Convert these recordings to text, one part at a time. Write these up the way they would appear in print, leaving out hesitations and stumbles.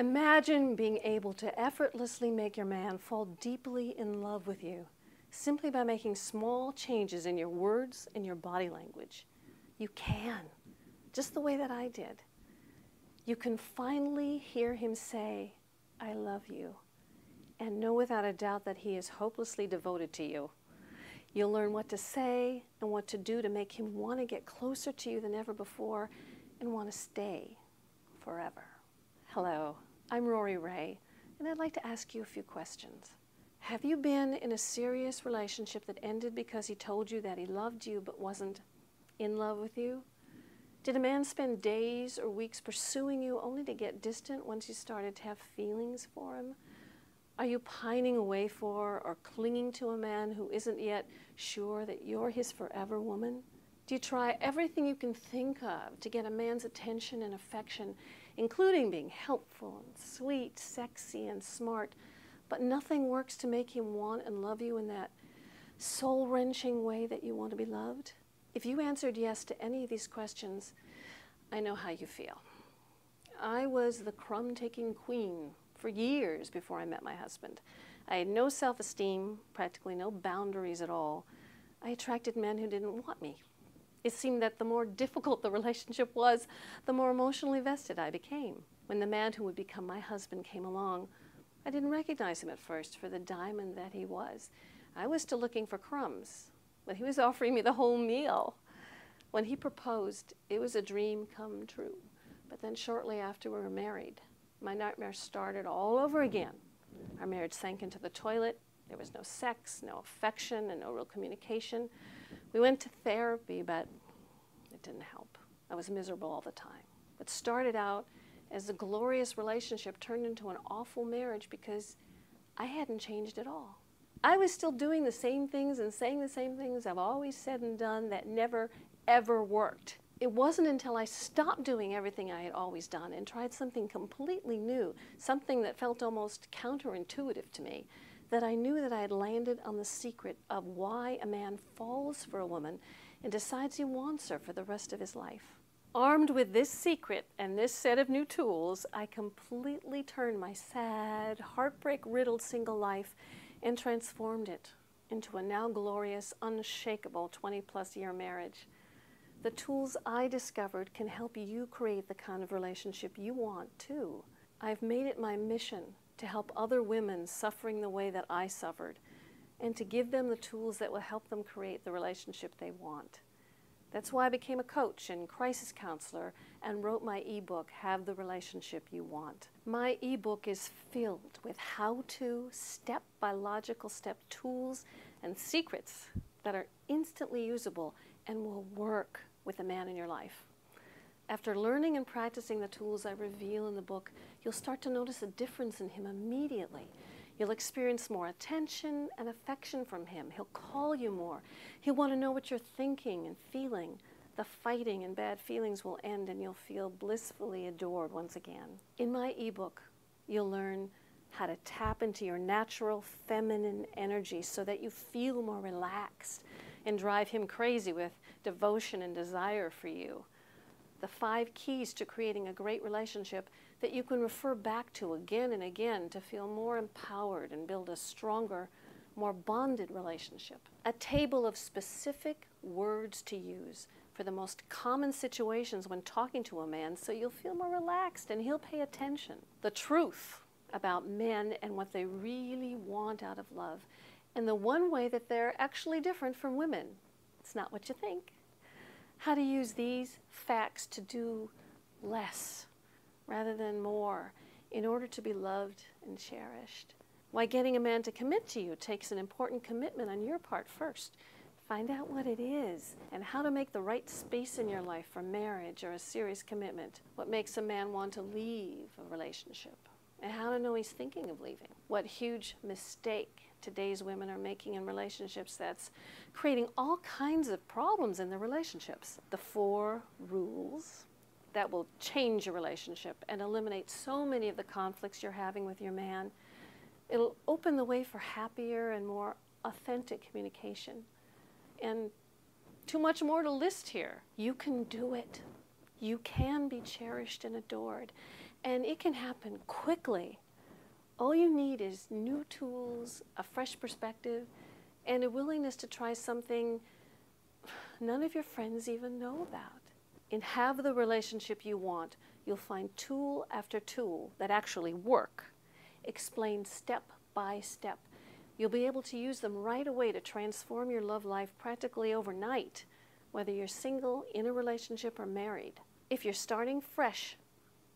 Imagine being able to effortlessly make your man fall deeply in love with you simply by making small changes in your words and your body language. You can, just the way that I did. You can finally hear him say, "I love you," and know without a doubt that he is hopelessly devoted to you. You'll learn what to say and what to do to make him want to get closer to you than ever before and want to stay forever. Hello, I'm Rory Ray, and I'd like to ask you a few questions. Have you been in a serious relationship that ended because he told you that he loved you but wasn't in love with you? Did a man spend days or weeks pursuing you only to get distant once you started to have feelings for him? Are you pining away for or clinging to a man who isn't yet sure that you're his forever woman? Do you try everything you can think of to get a man's attention and affection, including being helpful and sweet, sexy and smart, but nothing works to make him want and love you in that soul-wrenching way that you want to be loved? If you answered yes to any of these questions, I know how you feel. I was the crumb-taking queen for years before I met my husband. I had no self-esteem, practically no boundaries at all. I attracted men who didn't want me. It seemed that the more difficult the relationship was, the more emotionally vested I became. When the man who would become my husband came along, I didn't recognize him at first for the diamond that he was. I was still looking for crumbs, but he was offering me the whole meal. When he proposed, it was a dream come true. But then shortly after we were married, my nightmare started all over again. Our marriage sank into the toilet. There was no sex, no affection, and no real communication. We went to therapy, but it didn't help. I was miserable all the time. What started out as a glorious relationship turned into an awful marriage because I hadn't changed at all. I was still doing the same things and saying the same things I've always said and done that never, ever worked. It wasn't until I stopped doing everything I had always done and tried something completely new, something that felt almost counterintuitive to me, that I knew that I had landed on the secret of why a man falls for a woman and decides he wants her for the rest of his life. Armed with this secret and this set of new tools, I completely turned my sad, heartbreak-riddled single life and transformed it into a now glorious, unshakable 20-plus year marriage. The tools I discovered can help you create the kind of relationship you want, too. I've made it my mission to help other women suffering the way that I suffered and to give them the tools that will help them create the relationship they want. That's why I became a coach and crisis counselor and wrote my ebook, Have the Relationship You Want. My ebook is filled with how-to, step-by-logical-step tools and secrets that are instantly usable and will work with the man in your life. After learning and practicing the tools I reveal in the book, you'll start to notice a difference in him immediately. You'll experience more attention and affection from him. He'll call you more. He'll want to know what you're thinking and feeling. The fighting and bad feelings will end and you'll feel blissfully adored once again. In my ebook, you'll learn how to tap into your natural feminine energy so that you feel more relaxed and drive him crazy with devotion and desire for you. The 5 keys to creating a great relationship that you can refer back to again and again to feel more empowered and build a stronger, more bonded relationship. A table of specific words to use for the most common situations when talking to a man so you'll feel more relaxed and he'll pay attention. The truth about men and what they really want out of love, and the one way that they're actually different from women. It's not what you think. How to use these facts to do less rather than more in order to be loved and cherished. Why getting a man to commit to you takes an important commitment on your part first. Find out what it is and how to make the right space in your life for marriage or a serious commitment. What makes a man want to leave a relationship and how to know he's thinking of leaving. What huge mistake today's women are making in relationships that's creating all kinds of problems in their relationships. The 4 rules that will change your relationship and eliminate so many of the conflicts you're having with your man. It'll open the way for happier and more authentic communication. And too much more to list here. You can do it. You can be cherished and adored. And it can happen quickly. All you need is new tools, a fresh perspective, and a willingness to try something none of your friends even know about. In Have the Relationship You Want, you'll find tool after tool that actually work, explained step by step. You'll be able to use them right away to transform your love life practically overnight, whether you're single, in a relationship, or married. If you're starting fresh,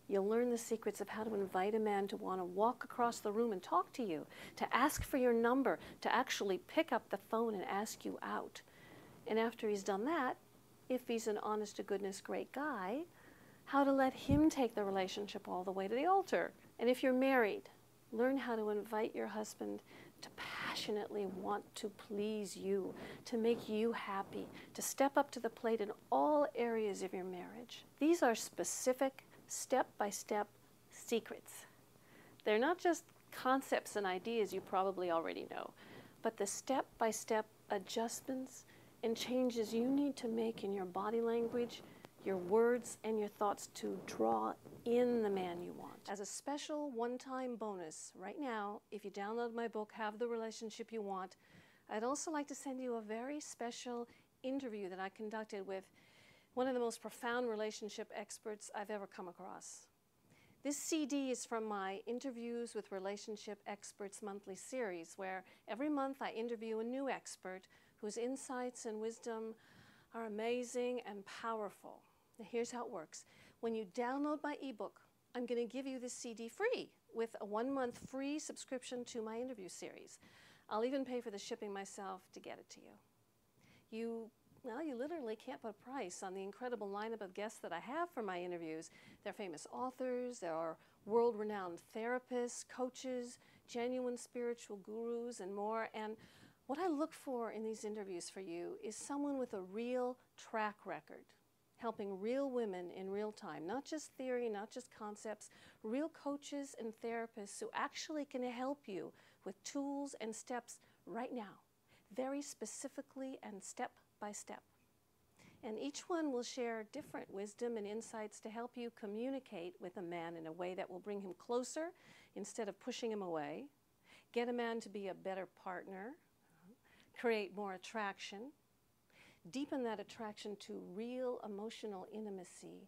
you'll learn the secrets of how to invite a man to want to walk across the room and talk to you, to ask for your number, to actually pick up the phone and ask you out. And after he's done that, if he's an honest-to-goodness great guy, how to let him take the relationship all the way to the altar. And if you're married, learn how to invite your husband to passionately want to please you, to make you happy, to step up to the plate in all areas of your marriage. These are specific, step-by-step secrets. They're not just concepts and ideas you probably already know, but the step-by-step adjustments and changes you need to make in your body language, your words, and your thoughts to draw in the man you want. As a special one-time bonus, right now, if you download my book, Have the Relationship You Want, I'd also like to send you a very special interview that I conducted with one of the most profound relationship experts I've ever come across. This CD is from my Interviews with Relationship Experts monthly series, where every month I interview a new expert whose insights and wisdom are amazing and powerful. Now here's how it works. When you download my ebook, I'm going to give you this CD free with a 1-month free subscription to my interview series. I'll even pay for the shipping myself to get it to you. You literally can't put a price on the incredible lineup of guests that I have for my interviews. They're famous authors, there are world-renowned therapists, coaches, genuine spiritual gurus, and more. And what I look for in these interviews for you is someone with a real track record, helping real women in real time, not just theory, not just concepts, real coaches and therapists who actually can help you with tools and steps right now, very specifically and step by step. And each one will share different wisdom and insights to help you communicate with a man in a way that will bring him closer instead of pushing him away, get a man to be a better partner, create more attraction, deepen that attraction to real emotional intimacy,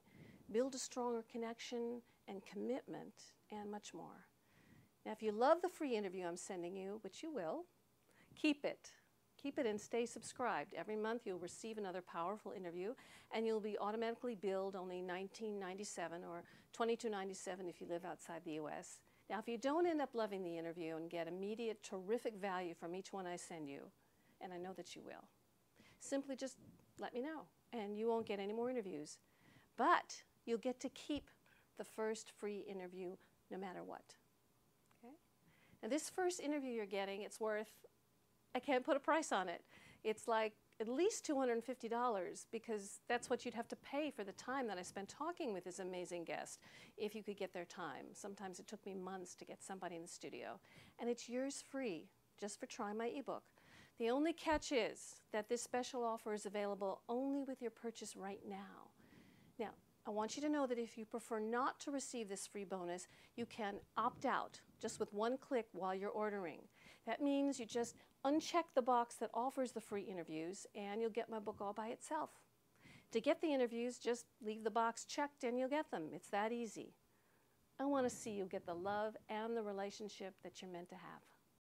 build a stronger connection and commitment, and much more. Now, if you love the free interview I'm sending you, which you will, keep it. Keep it and stay subscribed. Every month you'll receive another powerful interview, and you'll be automatically billed only $19.97 or $22.97 if you live outside the US. Now, if you don't end up loving the interview and get immediate terrific value from each one I send you, and I know that you will, simply just let me know, and you won't get any more interviews. But you'll get to keep the first free interview no matter what. Okay? Now, this first interview you're getting, it's worth, I can't put a price on it. It's like at least $250, because that's what you'd have to pay for the time that I spent talking with this amazing guest if you could get their time. Sometimes it took me months to get somebody in the studio. And it's yours free, just for trying my ebook. The only catch is that this special offer is available only with your purchase right now. Now, I want you to know that if you prefer not to receive this free bonus, you can opt out just with one click while you're ordering. That means you just uncheck the box that offers the free interviews, and you'll get my book all by itself. To get the interviews, just leave the box checked and you'll get them. It's that easy. I want to see you get the love and the relationship that you're meant to have.